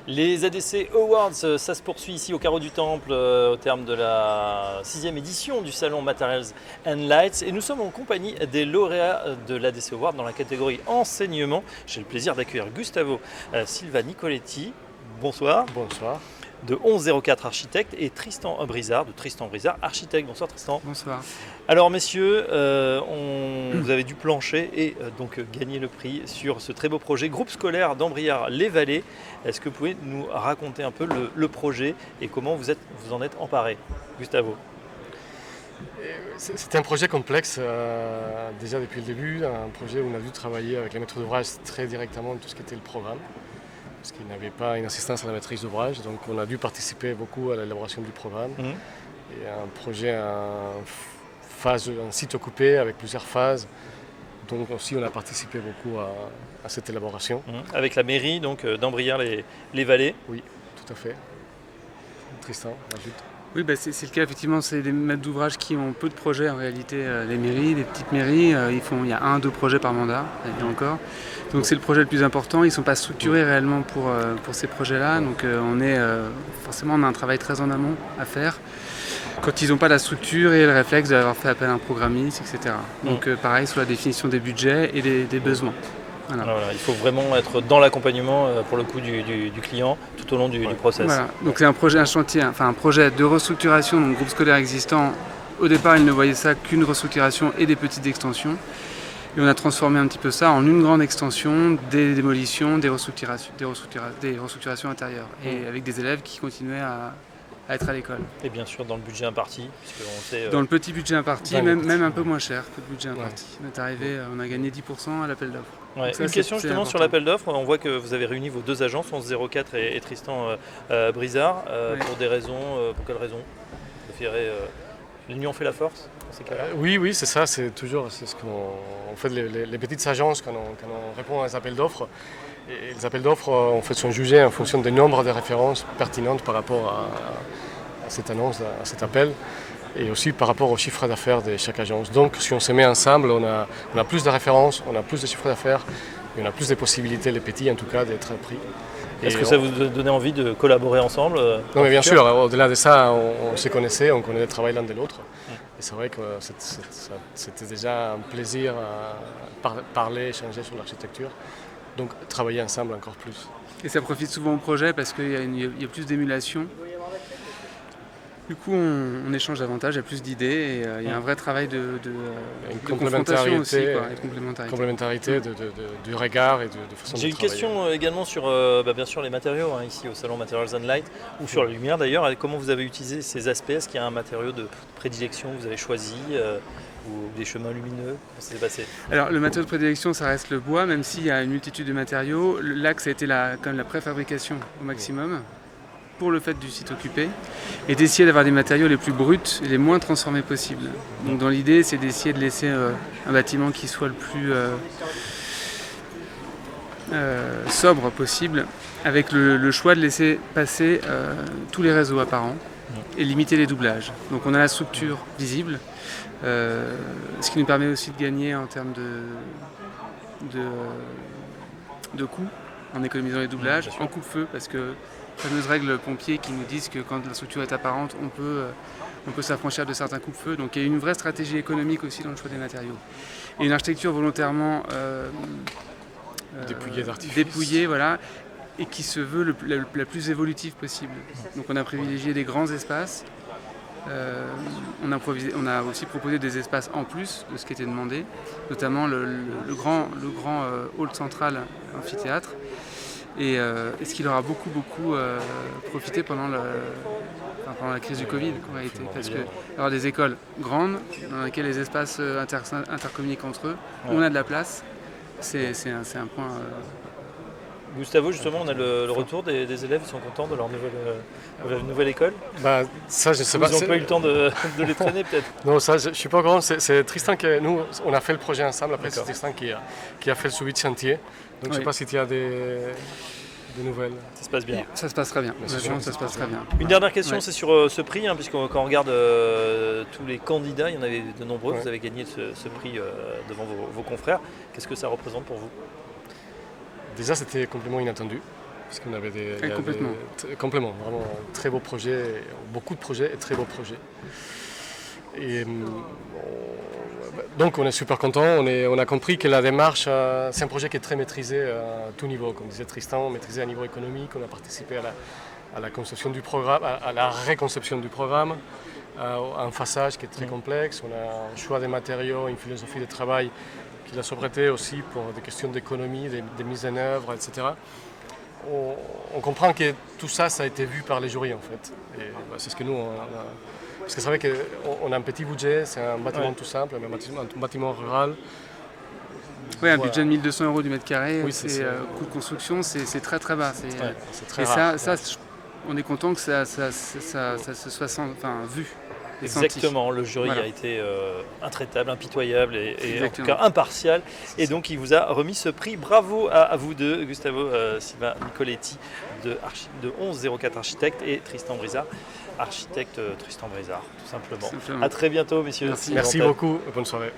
Les ADC Awards, ça se poursuit ici au Carreau du Temple au terme de la 6e édition du salon Materials and Lights et nous sommes en compagnie des lauréats de l'ADC Award dans la catégorie enseignement. J'ai le plaisir d'accueillir Gustavo Silva Nicoletti. Bonsoir. Bonsoir. De 1104 Architecte et Tristan Brizard de Tristan Brizard Architecte. Bonsoir Tristan. Bonsoir. Alors messieurs, vous avez dû plancher et donc gagner le prix sur ce très beau projet groupe scolaire d'Ambrières-les-Vallées. Est-ce que vous pouvez nous raconter un peu le projet et comment vous en êtes emparé, Gustavo? C'était un projet complexe déjà depuis le début, un projet où on a dû travailler avec les maîtres d'ouvrage très directement de tout ce qui était le programme. Parce qu'il n'avait pas une assistance à la maîtrise d'ouvrage, donc on a dû participer beaucoup à l'élaboration du programme. Et un projet un site occupé avec plusieurs phases, donc aussi on a participé beaucoup à cette élaboration. Avec la mairie donc d'Ambrières-les-Vallées. Oui, tout à fait. Tristan, ajoute. Oui, c'est le cas, effectivement, c'est des maîtres d'ouvrage qui ont peu de projets en réalité, les mairies, les petites mairies, il y a 1-2 projets par mandat, et encore. Donc c'est le projet le plus important, ils ne sont pas structurés réellement pour ces projets-là, donc forcément on a un travail très en amont à faire. Quand ils n'ont pas la structure et le réflexe d'avoir fait appel à un programmiste, etc. Donc pareil sur la définition des budgets et des besoins. Voilà. Voilà, il faut vraiment être dans l'accompagnement pour le coup du client tout au long du process. Voilà. Donc c'est un projet de restructuration, donc groupe scolaire existant. Au départ, ils ne voyaient ça qu'une restructuration et des petites extensions. Et on a transformé un petit peu ça en une grande extension, des démolitions, des restructurations intérieures. Et avec des élèves qui continuaient à être à l'école. Et bien sûr dans le budget imparti. Dans le petit budget imparti, même un peu moins cher que le budget imparti. On a gagné 10% à l'appel d'offres. Ouais. Une question justement sur l'appel d'offres. On voit que vous avez réuni vos deux agences, 1104 et Tristan Brizard, pour des raisons. Pour quelles raisons vous préférez l'union fait la force dans ces cas-là? Oui, c'est ça. C'est ce qu'on fait les petites agences quand on répond à des appels d'offres. Et les appels d'offres en fait, sont jugés en fonction du nombre de références pertinentes par rapport à cette annonce, à cet appel, et aussi par rapport au chiffre d'affaires de chaque agence. Donc si on se met ensemble, on a plus de références, on a plus de chiffre d'affaires, et on a plus de possibilités, les petits en tout cas, d'être pris. Est-ce que ça vous donnait envie de collaborer ensemble? Non mais bien sûr, au-delà de ça, on se connaissait, on connaît le travail l'un de l'autre. Et c'est vrai que c'était déjà un plaisir à parler, échanger sur l'architecture. Donc travailler ensemble encore plus. Et ça profite souvent au projet parce qu'il y a plus d'émulation. Du coup, on échange davantage, il y a plus d'idées et il y a un vrai travail de confrontation aussi, de complémentarité du regard et de façon de travailler. J'ai une question également sur bien sûr les matériaux, ici au salon Materials and Light, ou sur la lumière d'ailleurs. Comment vous avez utilisé ces aspects? Est-ce qu'il y a un matériau de prédilection que vous avez choisi ou des chemins lumineux? Comment ça s'est passé? Alors le matériau de prédilection, ça reste le bois, même s'il y a une multitude de matériaux. L'axe a été quand même la préfabrication au maximum pour le fait du site occupé et d'essayer d'avoir des matériaux les plus bruts et les moins transformés possibles. Donc dans l'idée, c'est d'essayer de laisser un bâtiment qui soit le plus sobre possible, avec le choix de laisser passer tous les réseaux apparents et limiter les doublages. Donc on a la structure visible, ce qui nous permet aussi de gagner en termes de coûts en économisant les doublages, en coupe-feu, parce que fameuse règle pompier qui nous disent que quand la structure est apparente, on peut s'affranchir de certains coupe-feux. Donc il y a une vraie stratégie économique aussi dans le choix des matériaux. Et une architecture volontairement dépouillée, voilà, et qui se veut la plus évolutive possible. Donc on a privilégié des grands espaces. On a aussi proposé des espaces en plus de ce qui était demandé, notamment le grand hall central amphithéâtre, et ce qui leur a beaucoup profité pendant la crise du Covid en réalité, parce que avoir des écoles grandes dans lesquelles les espaces intercommuniquent entre eux, on a de la place, c'est un point. Gustavo, justement, on a le retour des élèves, ils sont contents de leur nouvelle école? Ça, je sais pas. Ils n'ont pas eu le temps de les traîner peut-être? Non, ça, je ne suis pas au courant. C'est Tristan nous, on a fait le projet ensemble. Après, c'est Tristan qui a fait le suivi de chantier. Donc, je ne sais pas si tu as des nouvelles. Ça se passe bien. Ça se passe très bien. Ça se passe très bien. Une dernière question, c'est sur ce prix, puisque quand on regarde tous les candidats, il y en avait de nombreux. Vous avez gagné ce prix devant vos confrères. Qu'est-ce que ça représente pour vous? Déjà, c'était complètement inattendu. parce qu'on avait complètement. Vraiment très beaux projets, beaucoup de projets et très beaux projets. Et donc on est super content, on a compris que la démarche, c'est un projet qui est très maîtrisé à tout niveau, comme disait Tristan, maîtrisé à niveau économique, on a participé à la conception du programme, à la réconception du programme, un façage qui est très complexe, on a un choix des matériaux, une philosophie de travail qui l'a sobriété aussi pour des questions d'économie, des mises en œuvre, etc. On comprend que tout ça, ça a été vu par les jurys en fait. Et c'est ce que nous, parce que c'est vrai qu'on a un petit budget, c'est un bâtiment tout simple, mais un bâtiment rural. Oui, un budget de 1 200 € du mètre carré, Oui, coût de construction, c'est très très bas. C'est très et rare. ça, on est content que ça se soit vu. Exactement, le jury a été intraitable, impitoyable et en tout cas impartial. Et donc il vous a remis ce prix. Bravo à vous deux, Gustavo Silva Nicoletti de 1104 Architectes et Tristan Brizard, architecte Tristan Brizard, tout simplement. À très bientôt, messieurs. Merci beaucoup, bonne soirée.